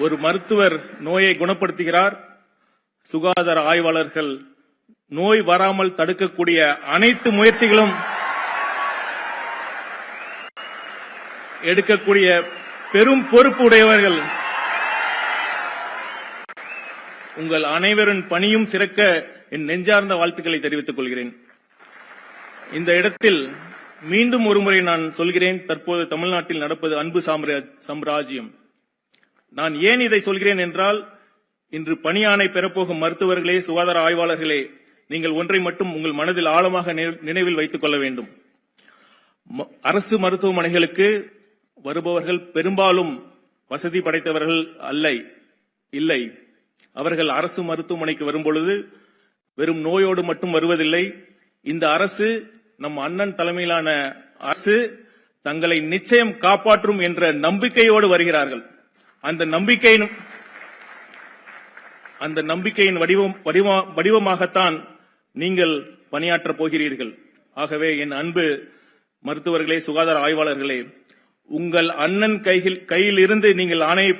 ஒரு மருத்துவர் நோயை குணப்படுத்துகிறார். சுகாதார ஆய்வாளர்கள் நோய் வராமல் தடுக்கக்கூடிய அனைத்து முயற்சிகளும் எடுக்கக்கூடிய பெரும் பொறுப்பு உடையவர்கள். உங்கள் அனைவரின் பணியும் சிறக்க என் நெஞ்சார்ந்த வாழ்த்துக்களை தெரிவித்துக் கொள்கிறேன். இந்த இடத்தில் மீண்டும் ஒருமுறை நான் சொல்கிறேன், தற்போது தமிழ்நாட்டில் நடப்பது அன்பு சாம்ராஜ்யம். நான் ஏன் இதை சொல்கிறேன் என்றால், இன்று பணியாணை பெறப்போகும் மருத்துவர்களே, சுகாதார ஆய்வாளர்களே, நீங்கள் ஒன்றை மட்டும் உங்கள் மனதில் ஆழமாக நினைவில் வைத்துக் கொள்ள வேண்டும். அரசு மருத்துவமனைகளுக்கு வருபவர்கள் பெரும்பாலும் வசதி படைத்தவர்கள் இல்லை. அவர்கள் அரசு மருத்துவமனைக்கு வரும்பொழுது வெறும் நோயோடு மட்டும் வருவதில்லை. இந்த அரசு, நம் அண்ணன் தலைமையிலான அரசு தங்களை நிச்சயம் காப்பாற்றும் என்ற நம்பிக்கையோடு வருகிறார்கள். அந்த நம்பிக்கையின் வடிவமாகத்தான் நீங்கள் பணியாற்றப் போகிறீர்கள். ஆகவே என் அன்பு மருத்துவர்களே, சுகாதார ஆய்வாளர்களே, உங்கள் அண்ணன் கையில் இருந்து நீங்கள் ஆணையை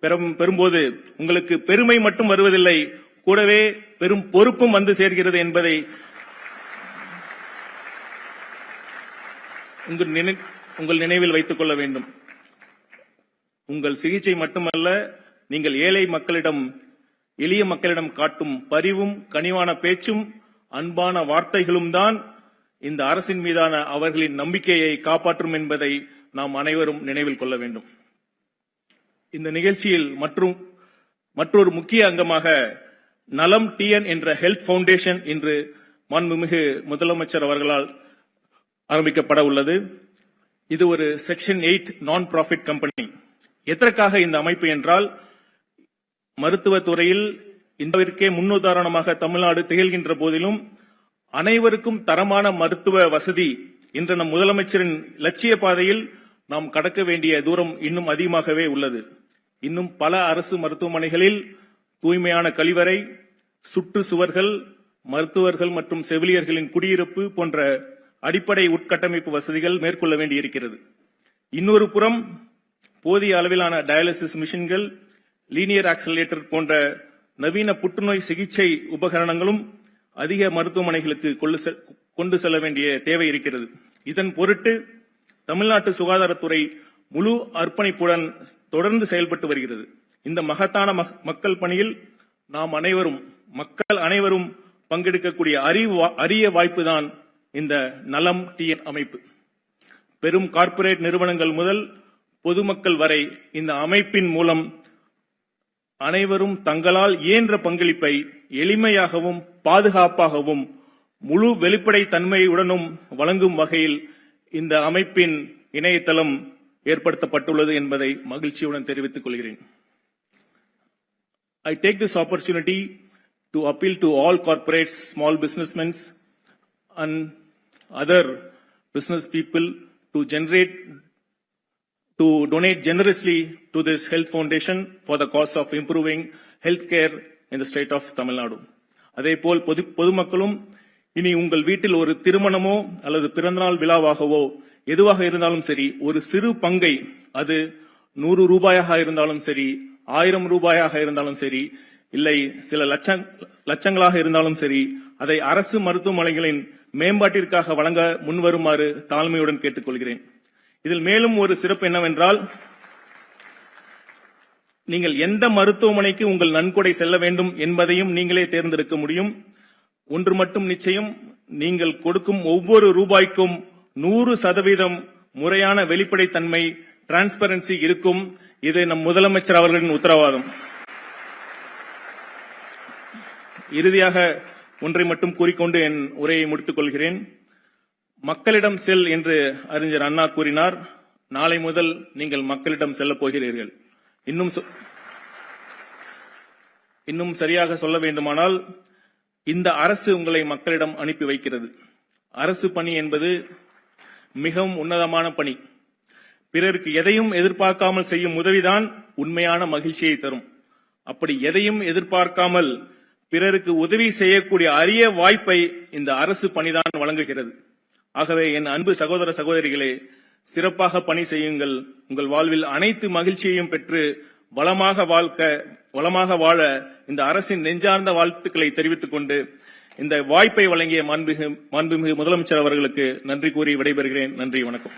பெறும்போது உங்களுக்கு பெருமை மட்டும் வருவதில்லை, கூடவே பெரும் பொறுப்பும் வந்து சேர்கிறது என்பதை உங்கள் நினைவில் வைத்துக் கொள்ள வேண்டும். உங்கள் சிகிச்சை மட்டுமல்ல, நீங்கள் எளிய மக்களிடம் காட்டும் பரிவும் கனிவான பேச்சும் அன்பான வார்த்தைகளும் தான் இந்த அரசின் மீதான அவர்களின் நம்பிக்கையை காப்பாற்றும் என்பதை நாம் அனைவரும் நினைவில் கொள்ள வேண்டும். இந்த நிகழ்ச்சியில் மற்றொரு முக்கிய அங்கமாக நலம் டிஎன் என்ற ஹெல்த் பவுண்டேஷன் இன்று மாண்புமிகு முதலமைச்சர் அவர்களால் ஆரம்பிக்கப்பட உள்ளது. இது ஒரு செக்ஷன் 8 நான் ப்ராஃபிட் கம்பெனி. எதற்காக இந்த அமைப்பு என்றால், மருத்துவத்துறையில் இந்தியாவிற்கே முன்னுதாரணமாக தமிழ்நாடு திகழ்கின்ற போதிலும் அனைவருக்கும் தரமான மருத்துவ வசதி என்ற நம் முதலமைச்சரின் லட்சிய பாதையில் நாம் கடக்க வேண்டிய தூரம் இன்னும் அதிகமாகவே உள்ளது. இன்னும் பல அரசு மருத்துவமனைகளில் தூய்மையான கழிவறை, சுற்றுச்சுவர்கள், மருத்துவர்கள் மற்றும் செவிலியர்களின் குடியிருப்பு போன்ற அடிப்படை உட்கட்டமைப்பு வசதிகள் மேற்கொள்ள வேண்டியிருக்கிறது. இன்னொரு புறம் போதிய அளவிலான டயாலிசிஸ் மிஷின்கள், லீனியர் ஆக்சிலரேட்டர் போன்ற நவீன புற்றுநோய் சிகிச்சை உபகரணங்களும் அதிக மருத்துவமனைகளுக்கு கொண்டு செல்ல வேண்டிய தேவை இருக்கிறது. இதன் பொருட்டு தமிழ்நாட்டு சுகாதாரத்துறை முழு அர்ப்பணிப்புடன் தொடர்ந்து செயல்பட்டு வருகிறது. இந்த மகத்தான மக்கள் பணியில் மக்கள் அனைவரும் பங்கெடுக்கக்கூடிய அரிய வாய்ப்புதான் இந்த நலம் டிஎன் அமைப்பு. பெரும் கார்ப்பரேட் நிறுவனங்கள் முதல் பொதுமக்கள் வரை இந்த அமைப்பின் மூலம் அனைவரும் தங்களால் இயன்ற பங்களிப்பை எளிமையாகவும் பாதுகாப்பாகவும் முழு வெளிப்படை தன்மையுடனும் வழங்கும் வகையில் இந்த அமைப்பின் இணையதளம் ஏற்படுத்தப்பட்டுள்ளது என்பதை மகிழ்ச்சியுடன் தெரிவித்துக் கொள்கிறேன். I take this opportunity to appeal to all corporates, small businessmen and other business people to donate generously to this health foundation for the cause of improving healthcare in the state of Tamil Nadu. அதேபோல் பொதுமக்களும் இனி உங்கள் வீட்டில் ஒரு திருமணமோ அல்லது பிறந்தநாள் விழாவாகவோ எதுவாக இருந்தாலும் சரி, ஒரு சிறு பங்கை, அது 100 ரூபாயாக இருந்தாலும் சரி, 1000 ரூபாயாக இருந்தாலும் சரி, இல்லை சில லட்சங்களாக இருந்தாலும் சரி, அதை அரசு மருத்துவமனைகளின் மேம்பாட்டிற்காக வழங்க முன்வருமாறு தாழ்மையுடன் கேட்டுக்கொள்கிறேன். இதில் மேலும் ஒரு சிறப்பு என்னவென்றால், நீங்கள் எந்த மருத்துவமனைக்கு உங்கள் நன்கொடை செல்ல வேண்டும் என்பதையும் நீங்களே தேர்ந்தெடுக்க முடியும். ஒன்று மட்டும் நிச்சயம், நீங்கள் கொடுக்கும் ஒவ்வொரு ரூபாய்க்கும் 100% முறையான வெளிப்படைத்தன்மை, டிரான்ஸ்பரன்சி இருக்கும். இது நம் முதலமைச்சர் அவர்களின் உத்தரவாதம். இறுதியாக ஒன்றை மட்டும் கூறிக்கொண்டு என் உரையை முடித்துக் கொள்கிறேன். மக்களிடம் செல் என்று அறிஞர் அண்ணா கூறினார். நாளை முதல் நீங்கள் மக்களிடம் செல்ல போகிறீர்கள். இன்னும் சரியாக சொல்ல வேண்டுமானால், இந்த அரசு உங்களை மக்களிடம் அனுப்பி வைக்கிறது. அரசு பணி என்பது மிகவும் உன்னதமான பணி. பிறருக்கு எதையும் எதிர்பார்க்காமல் செய்யும் உதவிதான் உண்மையான மகிழ்ச்சியை தரும். அப்படி எதையும் எதிர்பார்க்காமல் பிறருக்கு உதவி செய்யக்கூடிய அரிய வாய்ப்பை இந்த அரசு பணிதான் வழங்குகிறது. ஆகவே என் அன்பு சகோதர சகோதரிகளே, சிறப்பாக பணி செய்யுங்கள். உங்கள் வாழ்வில் அனைத்து மகிழ்ச்சியையும் பெற்று வளமாக வாழ இந்த அரசின் நெஞ்சார்ந்த வாழ்த்துக்களை தெரிவித்துக் கொண்டு இந்த வாய்ப்பை வழங்கிய மாண்புமிகு முதலமைச்சர் அவர்களுக்கு நன்றி கூறி விடைபெறுகிறேன். நன்றி, வணக்கம்.